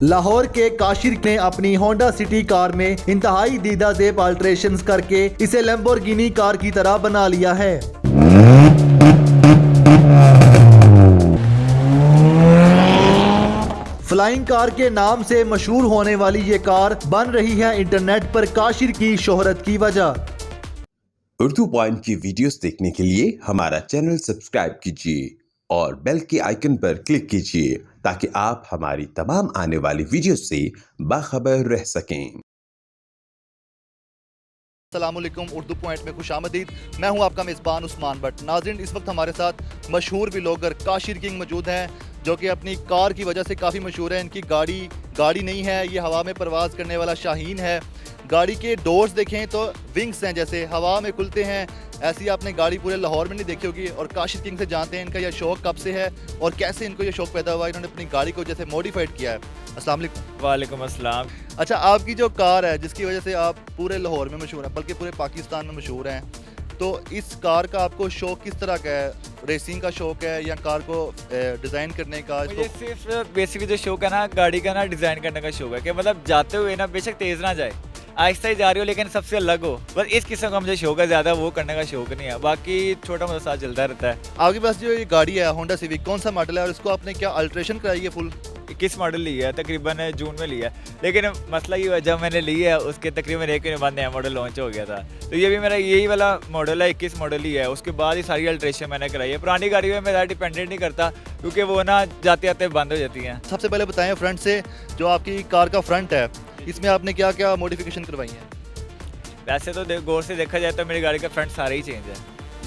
लाहौर के काशिर ने अपनी होंडा सिटी कार में इंतहाई दीदा ज़ेब अल्ट्रेशंस करके इसे लैम्बोर्गिनी कार की तरह बना लिया है। फ्लाइंग कार के नाम से मशहूर होने वाली ये कार बन रही है इंटरनेट पर काशिर की शोहरत की वजह। उर्दू पॉइंट की वीडियोस देखने के लिए हमारा चैनल सब्सक्राइब कीजिए और बेल के आइकन पर क्लिक कीजिए ताकि आप हमारी तमाम आने वाली वीडियोस से बाखबर रह सकें। अस्सलामुअलैकुम, उर्दू पॉइंट में खुशामदीद। मैं हूं आपका मेज़बान उस्मान भट्ट। नाज़रीन, इस वक्त हमारे साथ मशहूर व्लॉगर काशिर किंग मौजूद हैं, जो कि अपनी कार की वजह से काफ़ी मशहूर है। इनकी गाड़ी नहीं है, ये हवा में परवाज़ करने वाला शाहीन है। गाड़ी के डोर्स देखें तो विंग्स हैं, जैसे हवा में खुलते हैं। ऐसी आपने गाड़ी पूरे लाहौर में नहीं देखी होगी। और काशिर किंग से जानते हैं इनका यह शौक़ कब से है और कैसे इनको यह शौक़ पैदा हुआ। इन्होंने अपनी गाड़ी को जैसे मॉडिफाइड किया है। अस्सलाम वालेकुम। वालेकुम अस्सलाम। अच्छा, आपकी जो कार है जिसकी वजह से आप पूरे लाहौर में मशहूर हैं, बल्कि पूरे पाकिस्तान में मशहूर हैं, तो इस कार का आपको शौक़ किस तरह का है? रेसिंग का शौक़ है या कार को डिज़ाइन करने का? मुझे सिर्फ बेसिकली जो शौक है ना, गाड़ी का ना डिज़ाइन करने का शौक है कि मतलब जाते हुए ना बेशक तेज़ ना जाए, आहिस्ता ही जा रही हो लेकिन सबसे अलग हो। बस इस किस्म का मुझे शौक है, ज़्यादा वो करने का शौक नहीं है। बाकी छोटा मोटा साथ चलता रहता है। आपके पास जो ये गाड़ी है होंडा सिविक, कौन सा मॉडल है और इसको आपने क्या अल्ट्रेशन कराई है फुल? 21 मॉडल लिया है, तकरीबन जून में लिया है। लेकिन मसला ये हुआ, जब मैंने ली है उसके तकरीबन 1 महीने बाद नया मॉडल लॉन्च हो गया था। तो ये भी मेरा यही वाला मॉडल है, 21 मॉडल ही है। उसके बाद ही सारी अल्ट्रेशन मैंने कराई है। पुरानी गाड़ी में मैं ज़्यादा डिपेंडेंट नहीं करता क्योंकि वो ना जाते आते बंद हो जाती हैं। सबसे पहले बताएं फ्रंट से, जो आपकी कार का फ्रंट है इसमें आपने क्या क्या मॉडिफिकेशन करवाई है? वैसे तो गौर से देखा जाए तो मेरी गाड़ी का फ्रंट सारा ही चेंज है।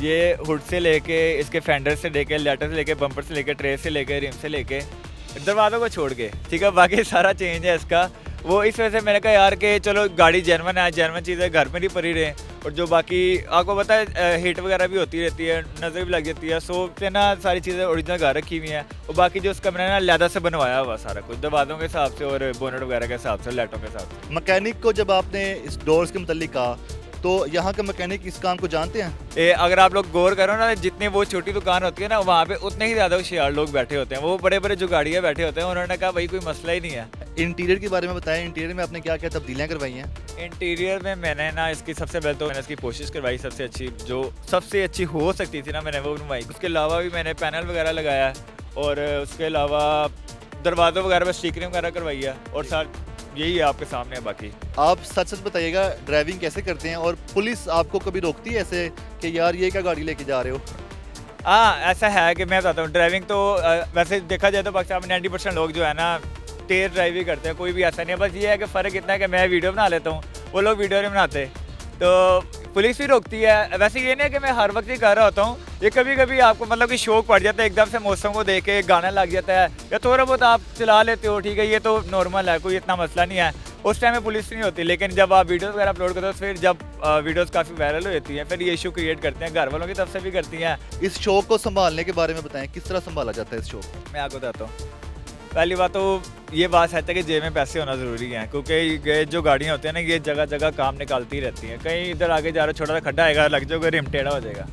ये हुड से लेके, इसके फेंडर से लेके, लेटर से लेके, बम्पर से लेके, ट्रे से लेके, रिम से लेके, दरवाज़ों को छोड़ के, ठीक है, बाकी सारा चेंज है इसका। वो इस वजह से मैंने कहा यार कि चलो गाड़ी जर्मन है, जर्मन चीज़ें घर में नहीं पड़ी रहे। और जो बाकी आपको पता है हीट वगैरह भी होती रहती है, नज़र भी लग जाती है, सो से ना सारी चीज़ें ओरिजिनल घर रखी हुई हैं। और बाकी जो उसका मैंने ना लेदर से बनवाया हुआ सारा कुछ, दरवाज़ों के हिसाब से और बोनट वगैरह के हिसाब से, लाइटों के हिसाब से। मैकेनिक को जब आपने इस डोर्स के मुतालिक कहा तो यहाँ के मैकेनिक इस काम को जानते हैं? अगर आप लोग गौर करो ना, जितनी वो छोटी दुकान होती है ना, वहाँ पे उतने ही ज़्यादा होशियार लोग बैठे होते हैं। वो बड़े बड़े जो गाड़ियाँ बैठे होते हैं, उन्होंने कहा भाई कोई मसला ही नहीं है। इंटीरियर के बारे में बताएं, इंटीरियर में आपने क्या क्या तब्दीलियाँ करवाई हैं? इंटीरियर में मैंने ना इसकी सबसे पहले तो मैंने इसकी कोशिश करवाई, सबसे अच्छी जो सबसे अच्छी हो सकती थी ना, मैंने वो बनवाई। उसके अलावा भी मैंने पैनल वगैरह लगाया है और उसके अलावा दरवाज़ों वगैरह में स्टिकरिंग वगैरह करवाई है। और साथ यही है आपके सामने है। बाकी आप सच सच बताइएगा, ड्राइविंग कैसे करते हैं और पुलिस आपको कभी रोकती है ऐसे कि यार ये क्या गाड़ी लेके जा रहे हो? हाँ, ऐसा है कि मैं बताता हूँ, ड्राइविंग तो वैसे देखा जाए तो पाकिस्तान में 90% लोग जो है ना तेज़ ड्राइव ही करते हैं, कोई भी ऐसा नहीं है। बस ये है कि फ़र्क इतना है कि मैं वीडियो बना लेता हूँ, वो लोग वीडियो नहीं बनाते, तो पुलिस भी रोकती है। वैसे ये नहीं है कि मैं हर वक्त ही कर रहा होता हूँ, ये कभी कभी आपको मतलब कि शौक पड़ जाता है, एकदम से मौसम को देख के गाना लग जाता है या थोड़ा बहुत आप चला लेते हो, ठीक है, ये तो नॉर्मल है, कोई इतना मसला नहीं है। उस टाइम में पुलिस नहीं होती। लेकिन जब आप वीडियोस वगैरह अपलोड करते हो, फिर जब वीडियोस काफ़ी वायरल हो जाती हैं, फिर ये इशू क्रिएट करते हैं, घर वालों की तरफ से भी करती हैं। इस शौक को संभालने के बारे में बताएं, किस तरह संभाला जाता है इस शौक को? मैं आपको बताता हूँ। पहली बात तो ये बात सच है कि जेब में पैसे होना ज़रूरी है, क्योंकि ये जो गाड़ियाँ होती हैं ना, ये जगह जगह काम निकालती रहती हैं। कहीं इधर आगे जा रहा, छोटा सा खड्डा आएगा, लग जाओगे, रिम टेढ़ा हो जाएगा,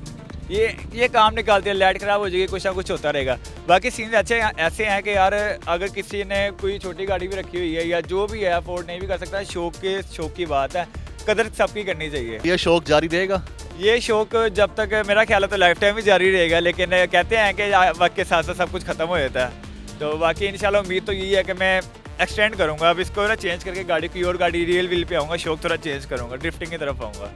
ये काम निकालती है, लाइट ख़राब हो जाएगी, कुछ ना कुछ होता रहेगा। बाकी सीन अच्छे ऐसे हैं कि यार अगर किसी ने कोई छोटी गाड़ी भी रखी हुई है या जो भी है, अफोर्ड नहीं भी कर सकता, शौक की बात है, कदर सबकी करनी चाहिए। ये शौक जारी रहेगा? ये शौक जब तक मेरा ख्याल है तो लाइफ टाइम ही जारी रहेगा। लेकिन कहते हैं कि वक्त के साथ साथ सब कुछ ख़त्म हो जाता है, तो बाकी इंशाल्लाह उम्मीद तो यही है कि मैं एक्सटेंड करूँगा। अब इसको ना चेंज करके गाड़ी की और गाड़ी रियल व्हील पे आऊँगा, शौक थोड़ा चेंज करूँगा, ड्रिफ्टिंग की तरफ आऊँगा।